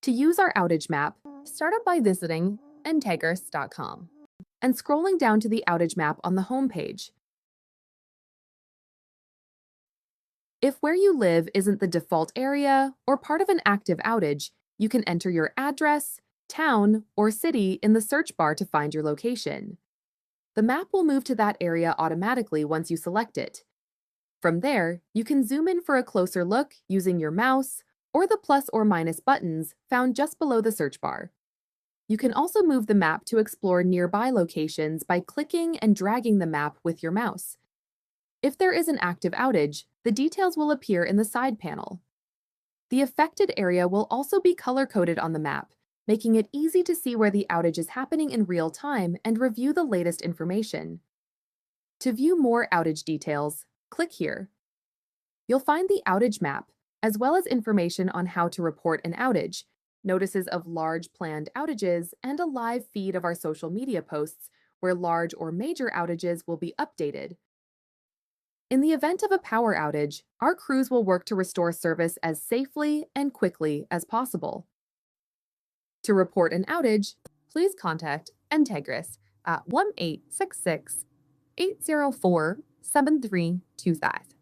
To use our outage map, start up by visiting integris.com and scrolling down to the outage map on the home page. If where you live isn't the default area or part of an active outage, you can enter your address, town, or city in the search bar to find your location. The map will move to that area automatically once you select it. From there, you can zoom in for a closer look using your mouse or the plus or minus buttons found just below the search bar. You can also move the map to explore nearby locations by clicking and dragging the map with your mouse. If there is an active outage, the details will appear in the side panel. The affected area will also be color-coded on the map, making it easy to see where the outage is happening in real time and review the latest information. To view more outage details, click here. You'll find the outage map, as well as information on how to report an outage, notices of large planned outages, and a live feed of our social media posts where large or major outages will be updated. In the event of a power outage, our crews will work to restore service as safely and quickly as possible. To report an outage, please contact Integris at 1-866-804-7325.